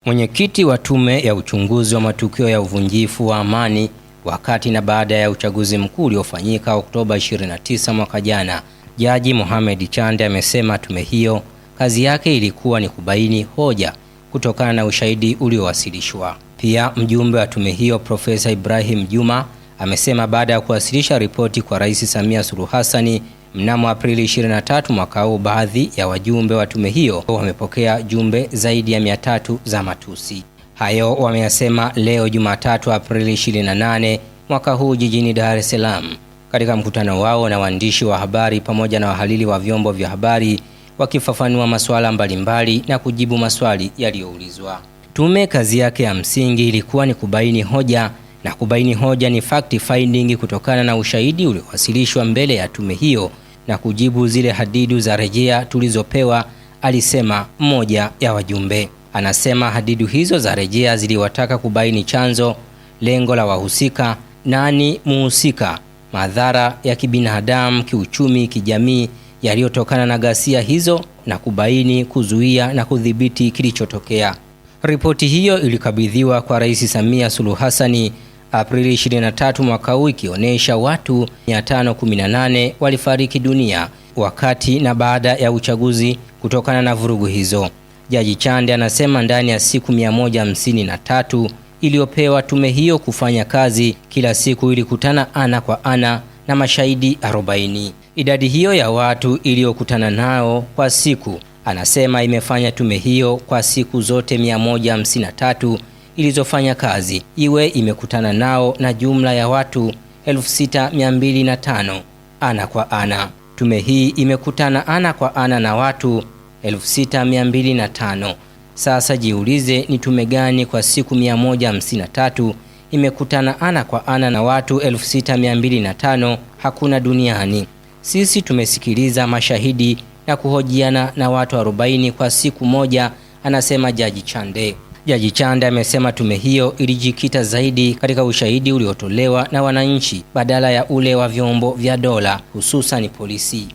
Mwenyekiti wa tume ya uchunguzi wa matukio ya uvunjifu wa amani wakati na baada ya uchaguzi mkuu uliofanyika Oktoba 29 mwaka jana, Jaji Mohamed Chande amesema tume hiyo kazi yake ilikuwa ni kubaini hoja kutokana na ushahidi uliowasilishwa. Pia mjumbe wa tume hiyo Profesa Ibrahim Juma amesema baada ya kuwasilisha ripoti kwa Rais Samia Suluhu Hassan mnamo Aprili 23 mwaka huu, baadhi ya wajumbe wa tume hiyo wamepokea jumbe zaidi ya 300 za matusi. Hayo wameyasema leo Jumatatu Aprili 28 mwaka huu jijini Dar es Salaam katika mkutano wao na waandishi wa habari pamoja na wahalili wa vyombo vya habari, wakifafanua masuala mbalimbali na kujibu maswali yaliyoulizwa. Tume kazi yake ya msingi ilikuwa ni kubaini hoja, na kubaini hoja ni fact finding kutokana na ushahidi uliowasilishwa mbele ya tume hiyo na kujibu zile hadidu za rejea tulizopewa, alisema mmoja ya wajumbe. Anasema hadidu hizo za rejea ziliwataka kubaini chanzo, lengo la wahusika, nani muhusika, madhara ya kibinadamu, kiuchumi, kijamii yaliyotokana na ghasia hizo na kubaini, kuzuia na kudhibiti kilichotokea. Ripoti hiyo ilikabidhiwa kwa Rais Samia Suluhu Hassan Aprili 23 mwaka huu, ikionyesha watu 518 walifariki dunia wakati na baada ya uchaguzi kutokana na vurugu hizo. Jaji Chande anasema ndani ya siku 153 iliyopewa tume hiyo kufanya kazi, kila siku ilikutana ana kwa ana na mashahidi 40. Idadi hiyo ya watu iliyokutana nao kwa siku, anasema imefanya tume hiyo kwa siku zote 153 ilizofanya kazi iwe imekutana nao na jumla ya watu 6205 ana kwa ana. Tume hii imekutana ana kwa ana na watu 6205. Sasa jiulize, ni tume gani kwa siku 153 imekutana ana kwa ana na watu 6205? Hakuna duniani. Sisi tumesikiliza mashahidi na kuhojiana na watu 40 kwa siku moja, anasema Jaji Chande. Jaji Chande amesema tume hiyo ilijikita zaidi katika ushahidi uliotolewa na wananchi badala ya ule wa vyombo vya dola, hususan polisi.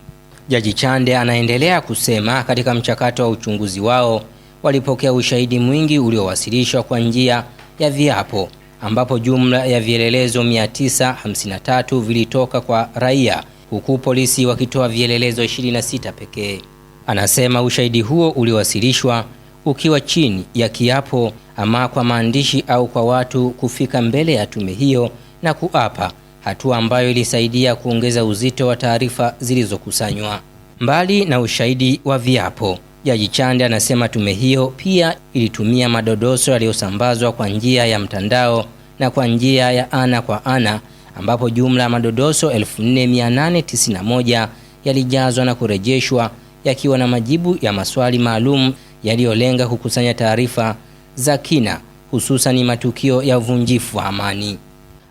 Jaji Chande anaendelea kusema katika mchakato wa uchunguzi wao walipokea ushahidi mwingi uliowasilishwa kwa njia ya viapo, ambapo jumla ya vielelezo 953 vilitoka kwa raia, huku polisi wakitoa vielelezo 26 pekee. Anasema ushahidi huo uliowasilishwa ukiwa chini ya kiapo, ama kwa maandishi au kwa watu kufika mbele ya tume hiyo na kuapa, hatua ambayo ilisaidia kuongeza uzito wa taarifa zilizokusanywa. Mbali na ushahidi wa viapo, Jaji Chande anasema tume hiyo pia ilitumia madodoso yaliyosambazwa kwa njia ya mtandao na kwa njia ya ana kwa ana, ambapo jumla ya madodoso 4891 yalijazwa na kurejeshwa yakiwa na majibu ya maswali maalum yaliyolenga kukusanya taarifa za kina, hususan matukio ya uvunjifu wa amani.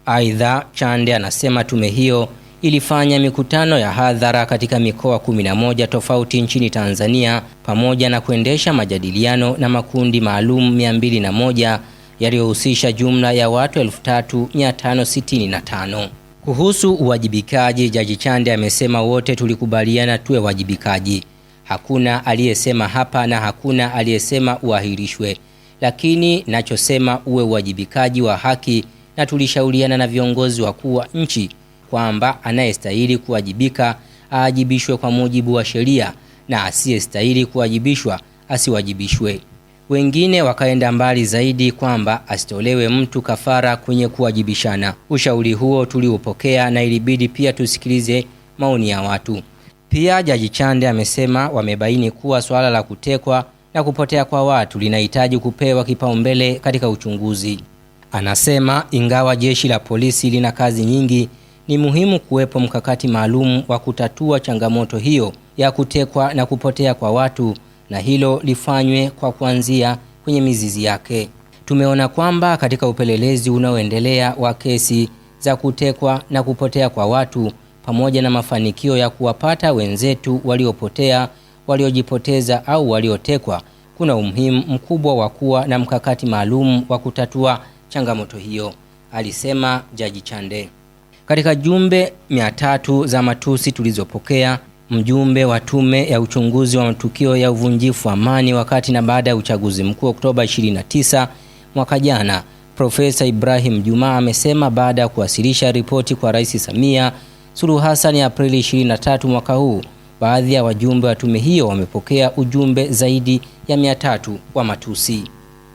Aidha, Chande anasema tume hiyo ilifanya mikutano ya hadhara katika mikoa 11 tofauti nchini Tanzania, pamoja na kuendesha majadiliano na makundi maalum 201 yaliyohusisha jumla ya watu 3565. Kuhusu uwajibikaji, Jaji Chande amesema wote tulikubaliana tuwe wajibikaji. Hakuna aliyesema hapa na hakuna aliyesema uahirishwe, lakini nachosema uwe uwajibikaji wa haki, na tulishauriana na viongozi wakuu wa nchi kwamba anayestahili kuwajibika aajibishwe kwa mujibu wa sheria na asiyestahili kuwajibishwa asiwajibishwe. Wengine wakaenda mbali zaidi kwamba asitolewe mtu kafara kwenye kuwajibishana. Ushauri huo tuliupokea na ilibidi pia tusikilize maoni ya watu. Pia Jaji Chande amesema wamebaini kuwa swala la kutekwa na kupotea kwa watu linahitaji kupewa kipaumbele katika uchunguzi. Anasema ingawa jeshi la polisi lina kazi nyingi, ni muhimu kuwepo mkakati maalum wa kutatua changamoto hiyo ya kutekwa na kupotea kwa watu, na hilo lifanywe kwa kuanzia kwenye mizizi yake. Tumeona kwamba katika upelelezi unaoendelea wa kesi za kutekwa na kupotea kwa watu, pamoja na mafanikio ya kuwapata wenzetu waliopotea, waliojipoteza au waliotekwa, kuna umuhimu mkubwa wa kuwa na mkakati maalum wa kutatua changamoto hiyo, alisema Jaji Chande. Katika jumbe 300 za matusi tulizopokea, mjumbe wa tume ya uchunguzi wa matukio ya uvunjifu wa amani wakati na baada ya uchaguzi mkuu Oktoba 29 mwaka jana, Profesa Ibrahim Juma amesema baada ya kuwasilisha ripoti kwa Rais Samia Suluhu Hassan Aprili 23 mwaka huu, baadhi ya wajumbe wa tume hiyo wamepokea ujumbe zaidi ya 300 wa matusi.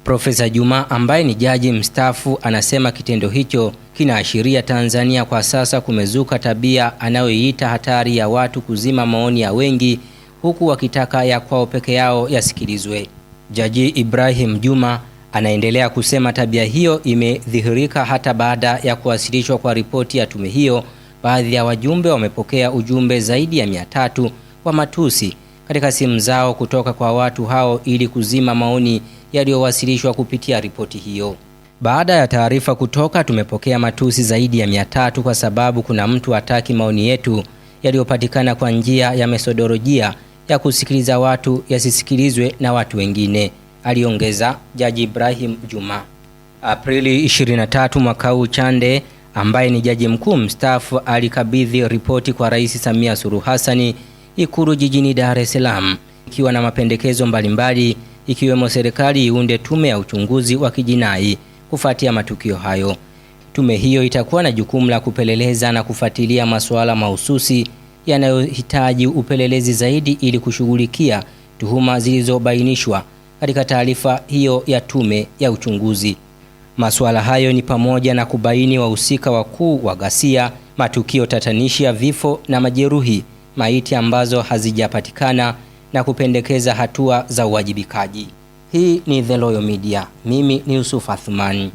Profesa Juma ambaye ni jaji mstaafu anasema kitendo hicho kinaashiria Tanzania kwa sasa kumezuka tabia anayoiita hatari ya watu kuzima maoni ya wengi huku wakitaka ya kwao peke yao yasikilizwe. Jaji Ibrahim Juma anaendelea kusema tabia hiyo imedhihirika hata baada ya kuwasilishwa kwa ripoti ya tume hiyo. Baadhi ya wajumbe wamepokea ujumbe zaidi ya 300 wa matusi katika simu zao kutoka kwa watu hao ili kuzima maoni yaliyowasilishwa kupitia ripoti hiyo. Baada ya taarifa kutoka, tumepokea matusi zaidi ya 300 kwa sababu kuna mtu hataki maoni yetu yaliyopatikana kwa njia ya metodolojia ya kusikiliza watu yasisikilizwe na watu wengine, aliongeza Jaji Ibrahim Juma. Aprili 23 mwaka huu, Chande ambaye ni jaji mkuu mstaafu alikabidhi ripoti kwa Rais Samia Suluhu Hassan Ikulu jijini Dar es Salaam ikiwa na mapendekezo mbalimbali ikiwemo serikali iunde tume ya uchunguzi wa kijinai kufuatia matukio hayo. Tume hiyo itakuwa na jukumu la kupeleleza na kufuatilia masuala mahususi yanayohitaji upelelezi zaidi ili kushughulikia tuhuma zilizobainishwa katika taarifa hiyo ya tume ya uchunguzi. Masuala hayo ni pamoja na kubaini wahusika wakuu wa ghasia, matukio tatanishi ya vifo na majeruhi, maiti ambazo hazijapatikana na kupendekeza hatua za uwajibikaji. Hii ni The Loyal Media. Mimi ni Yusuf Athmani.